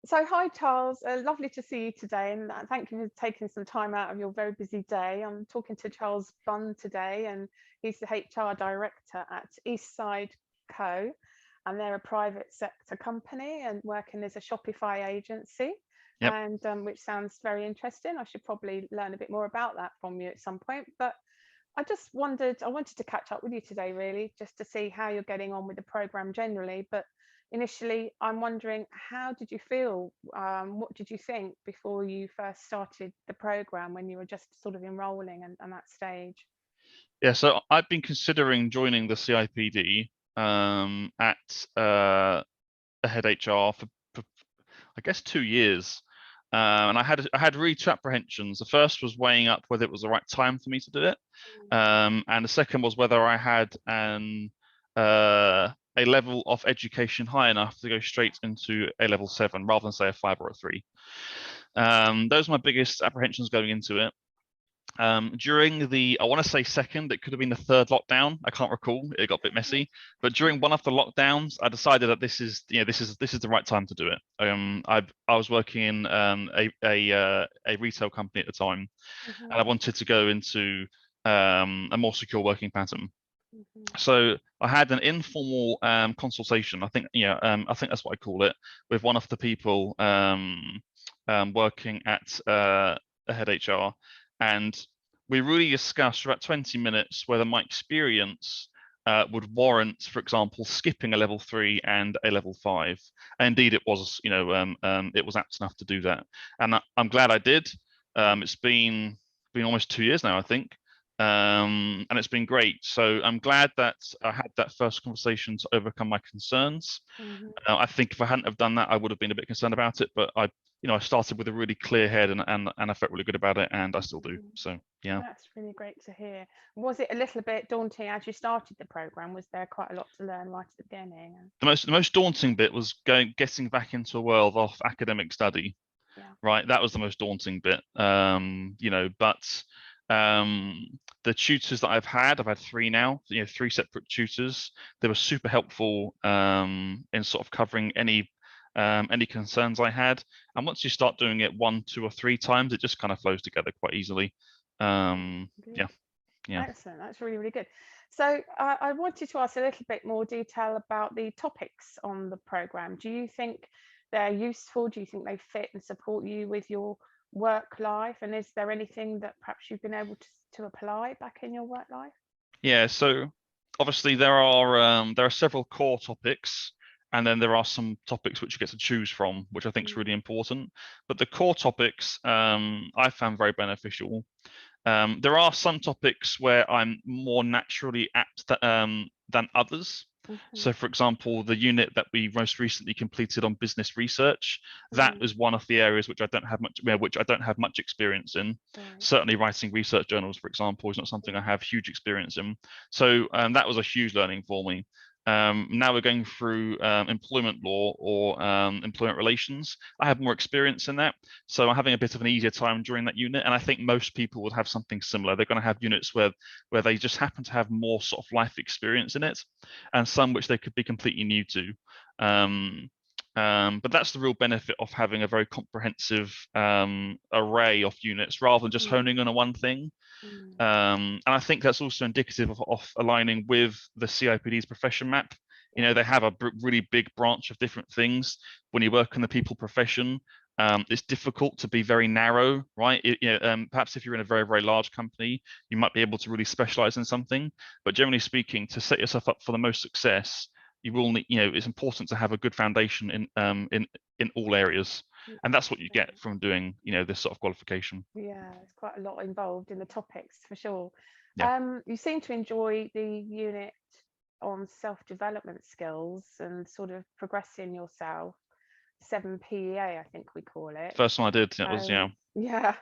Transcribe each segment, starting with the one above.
So hi Charles, lovely to see you today, and thank you for taking some time out of your very busy day. I'm talking to Charles Bunn today, and he's the HR director at Eastside Co, and they're a private sector company and working as a Shopify agency, Yep. and which sounds very interesting. I should probably learn a bit more about that from you at some point, but I wanted to catch up with you today, really, just to see how you're getting on with the program generally. But initially, I'm wondering, how did you feel? What did you think before you first started the program when you were just sort of enrolling and that stage? Yeah, so I've been considering joining the CIPD at AheadHR for I guess 2 years. And I had really two apprehensions. The first was weighing up whether it was the right time for me to do it. And the second was whether I had a level of education high enough to go straight into a level 7 rather than say a 5 or a 3. Those are my biggest apprehensions going into it. During the, I want to say second, it could have been the third lockdown. I can't recall. It got a bit messy. But during one of the lockdowns, I decided that this is the right time to do it. I was working in a retail company at the time, and I Mhm, wanted to go into a more secure working pattern. mhm, So I had an informal consultation. I think that's what I call it, with one of the people working at Ahead HR, and we really discussed for about 20 minutes whether my experience would warrant, for example, skipping a level 3 and a level 5. And indeed, it was, it was apt enough to do that, and I'm glad I did. It's been almost 2 years now, I think. And it's been great. So I'm glad that I had that first conversation to overcome my concerns. mhm. I think if I hadn't have done that, I would have been a bit concerned about it. But I started with a really clear head, and I felt really good about it, and I still do. Mhm. So yeah. That's really great to hear. Was it a little bit daunting as you started the program? Was there quite a lot to learn right at the beginning? The most daunting bit was getting back into a world of academic study. Yeah. Right, that was the most daunting bit. But um, the tutors that I've had 3 now. 3 separate tutors. They were super helpful in sort of covering any concerns I had. And once you start doing it 1, 2, or 3 times, it just kind of flows together quite easily. Good. Yeah, yeah. Excellent. That's really, really good. So I wanted to ask a little bit more detail about the topics on the program. Do you think they're useful? Do you think they fit and support you with your work life? And is there anything that perhaps you've been able to apply back in your work life? Yeah, so obviously there are several core topics, and then there are some topics which you get to choose from, which I think is Mm, really important. But the core topics I found very beneficial. There are some topics where I'm more naturally apt than others. mhm, So, for example, the unit that we most recently completed on business research, that mm, is one of the areas which I don't have much experience in. right. Certainly, writing research journals, for example, is not something I have huge experience in. So that was a huge learning for me. Now we're going through employment law or employment relations. I have more experience in that, so I'm having a bit of an easier time during that unit. And I think most people would have something similar. They're going to have units where they just happen to have more sort of life experience in it, and some which they could be completely new to. Um, but that's the real benefit of having a very comprehensive array of units rather than just Mm, honing on a one thing. mm, And I think that's also indicative of aligning with the CIPD's profession map. yeah. They have a really big branch of different things. When you work in the people profession, it's difficult to be very narrow, right? Perhaps if you're in a very, very large company, you might be able to really specialize in something. But generally speaking, to set yourself up for the most success, you will need, it's important to have a good foundation in all areas. Mm, And that's what you get right. from doing, this sort of qualification. Yeah, there's quite a lot involved in the topics for sure. Yeah. You seem to enjoy the unit on self-development skills and sort of progressing yourself, 7PEA, I think we call it. First one I did, that was, yeah. Yeah.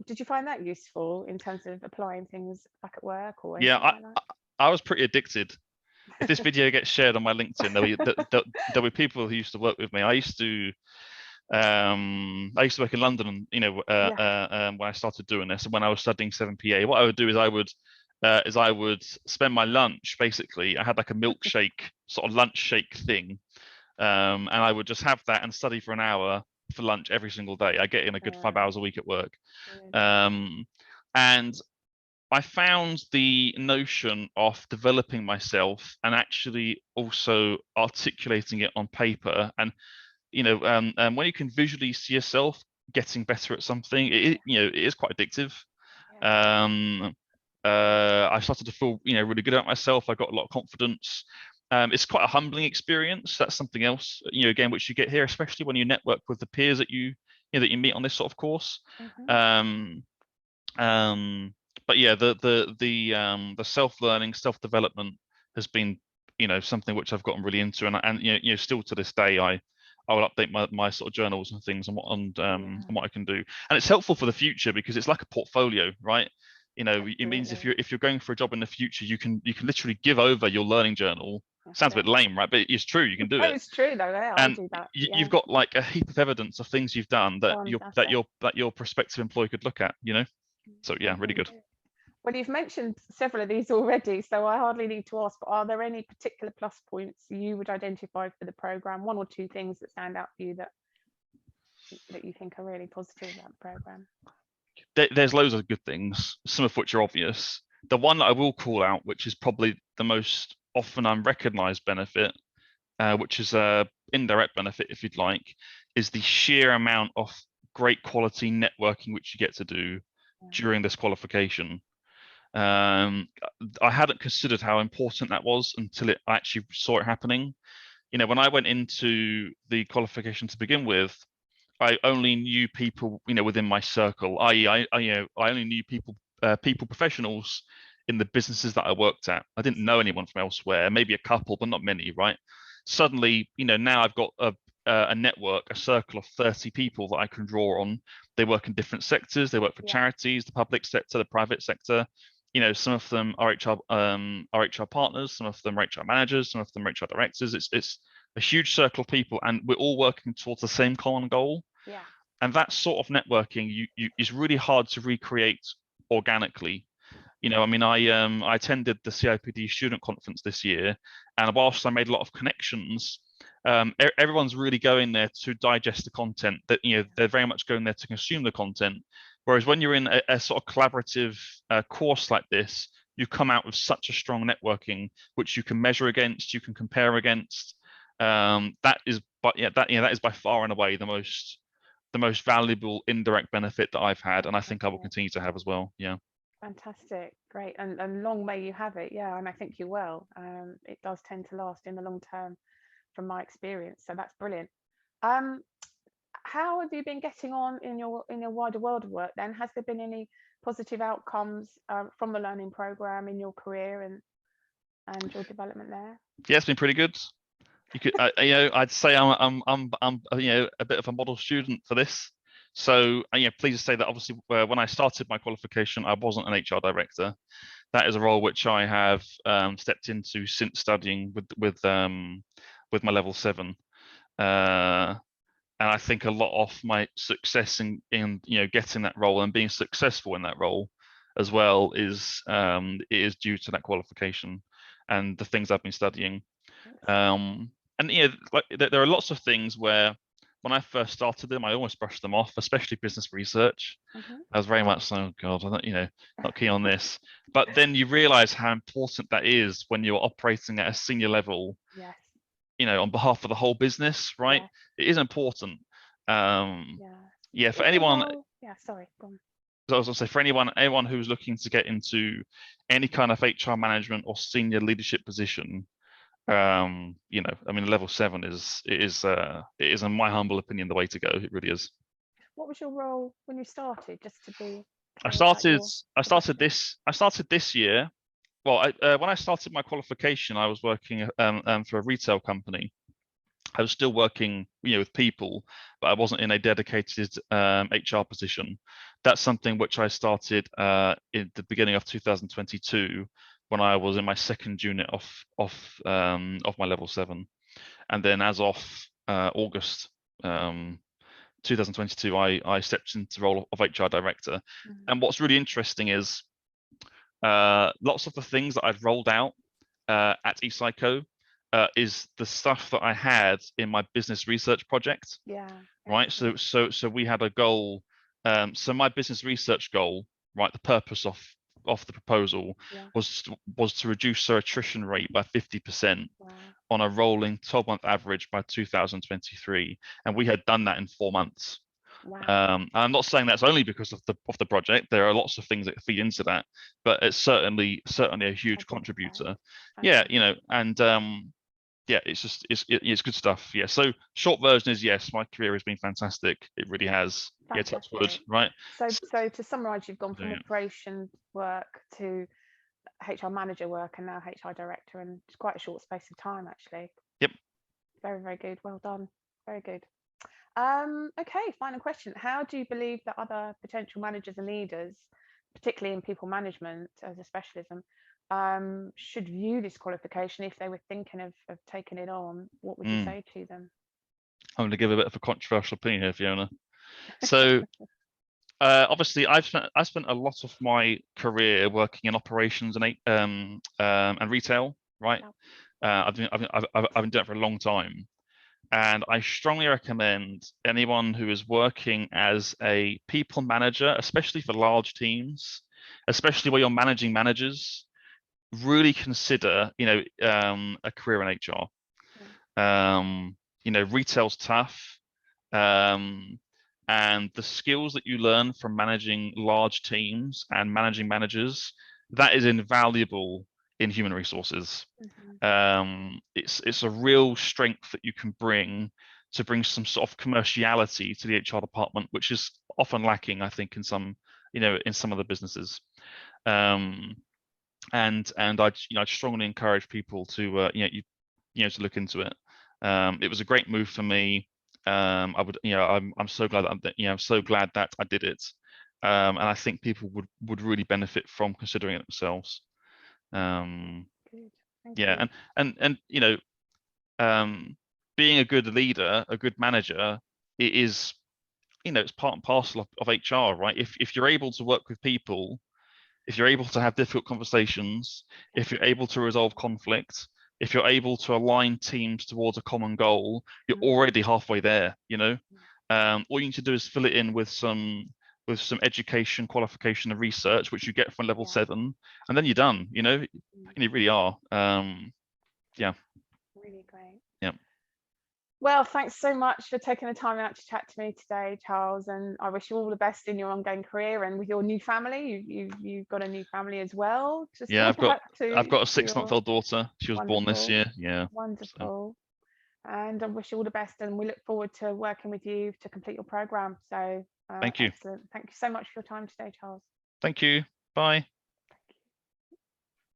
Did you find that useful in terms of applying things back at work or Yeah, anything like that? I was pretty addicted. If this video gets shared on my LinkedIn, there'll be people who used to work with me. I used to work in London, and Yeah. when I started doing this, and when I was studying 7PA, what I would do is I would spend my lunch basically. I had like a milkshake sort of lunch shake thing, and I would just have that and study for an hour for lunch every single day. I get in a good 5 hours a week at work. And I found the notion of developing myself and actually also articulating it on paper, and when you can visually see yourself getting better at something, it is quite addictive. I started to feel really good about myself. I got a lot of confidence. It's quite a humbling experience. That's something else, again, which you get here, especially when you network with the peers that you meet on this sort of course. But yeah, the self-learning, self-development has been something which I've gotten really into, and still to this day I will update my sort of journals and things and what I can do, and it's helpful for the future because it's like a portfolio, right? It means if you're going for a job in the future, you can literally give over your learning journal. Sounds a bit lame, right? But it's true. You can do it. It's true though. Yeah, and I do that. you've got like a heap of evidence of things you've done that your prospective employer could look at. So yeah, really good. Well, you've mentioned several of these already, so I hardly need to ask, but are there any particular plus points you would identify for the program? One or two things that stand out for you that you think are really positive about the program? There's loads of good things, some of which are obvious. The one that I will call out, which is probably the most often unrecognized benefit, which is a indirect benefit, if you'd like, is the sheer amount of great quality networking which you get to do during this qualification. I hadn't considered how important that was until I actually saw it happening. When I went into the qualification to begin with, I only knew people, within my circle, i.e., I only knew people professionals in the businesses that I worked at. I didn't know anyone from elsewhere, maybe a couple, but not many, right? Suddenly, now I've got a network, a circle of 30 people that I can draw on. They work in different sectors. They work for charities, the public sector, the private sector. Some of them are HR partners, some of them are HR managers, some of them are HR directors. It's a huge circle of people, and we're all working towards the same common goal. Yeah. And that sort of networking is really hard to recreate organically. I attended the CIPD student conference this year, and whilst I made a lot of connections, everyone's really going there to digest the content. That they're very much going there to consume the content. Whereas when you're in a sort of collaborative course like this, you come out with such a strong networking, which you can measure against, you can compare against. That is by far and away the most valuable indirect benefit that I've had, and I think I will continue to have as well. Yeah. Fantastic, great, and long may you have it. Yeah, and I think you will. It does tend to last in the long term, from my experience. So that's brilliant. How have you been getting on in your wider world of work then? Has there been any positive outcomes from the learning program in your career and your development there? Yeah, it's been pretty good. You could, I'd say I'm a bit of a model student for this. So pleased to say that obviously when I started my qualification, I wasn't an HR director. That is a role which I have stepped into since studying with my level 7. And I think a lot of my success in getting that role and being successful in that role as well is due to that qualification and the things I've been studying. And there are lots of things where when I first started them, I almost brushed them off, especially business research. I was very much oh God, I'm not keen on this. But then you realize how important that is when you're operating at a senior level. Yes. On behalf of the whole business, right? Yeah. It is important. For anyone. Sorry. Go on. I was going to say, for anyone who's looking to get into any kind of HR management or senior leadership position, level 7 is in my humble opinion the way to go. It really is. What was your role when you started? Just to be. I started this year. Well, when I started my qualification, I was working for a retail company. I was still working, with people, but I wasn't in a dedicated HR position. That's something which I started in the beginning of 2022, when I was in my second unit of my level 7, and then as of August 2022, I stepped into the role of HR director. And what's really interesting is lots of the things that I've rolled out at ePsycho is the stuff that I had in my business research project. Yeah. Right. Excellent. So we had a goal. So my business research goal, right, the purpose of the proposal Yeah. was to reduce our attrition rate by 50% Wow. on a rolling 12-month average by 2023, and we had done that in 4 months. Wow. I'm not saying that's only because of the project. There are lots of things that feed into that, but it's certainly a A huge big step. contributor. Yeah, Fantastic. you know, and yeah, it's just it's good stuff. Yeah. So short version is yes, my career has been fantastic. It really has. Yeah, touch wood, Fantastic. right? So to summarize, you've gone from Yeah. operation work to HR manager work and now HR director in quite a short space of time, actually. Yep. Very, very good. Well done. Very good. Okay, final question. How do you believe that other potential managers and leaders, particularly in people management as a specialism, should view this qualification if they were thinking of taking it on? What would you say to them? I'm going to give a bit of a controversial opinion here, Fiona. So obviously, I've spent a lot of my career working in operations and retail, right? I've been doing it for a long time, and I strongly recommend anyone who is working as a people manager, especially for large teams, especially where you're managing managers, really consider, a career in HR. Retail's tough, um, and the skills that you learn from managing large teams and managing managers, that is invaluable in human resources. It's a real strength that you can bring to bring some sort of commerciality to the HR department, which is often lacking, I think, in some of the businesses. And I'd strongly encourage people to to look into it. It was a great move for me. I'm so glad I'm so glad that I did it. And I think people would really benefit from considering it themselves. Good. Thank Yeah, you. and being a good leader, a good manager, it is, it's part and parcel of HR, right? If you're able to work with people, if you're able to have difficult conversations, if you're able to resolve conflict, if you're able to align teams towards a common goal, you're already halfway there. All you need to do is fill it in with some education, qualification, and research, which you get from level 7, and then you're done. And you really are. Yeah. Really great. Yeah. Well, thanks so much for taking the time out to chat to me today, Charles, and I wish you all the best in your ongoing career and with your new family. You've got a new family as well. Just Yeah, I've got to a your 6-month-old daughter. She was born this wonderful, year. Yeah. wonderful. And I wish you all the best, and we look forward to working with you to complete your program. So Thank you. excellent. Thank you so much for your time today, Charles. Thank you. Bye.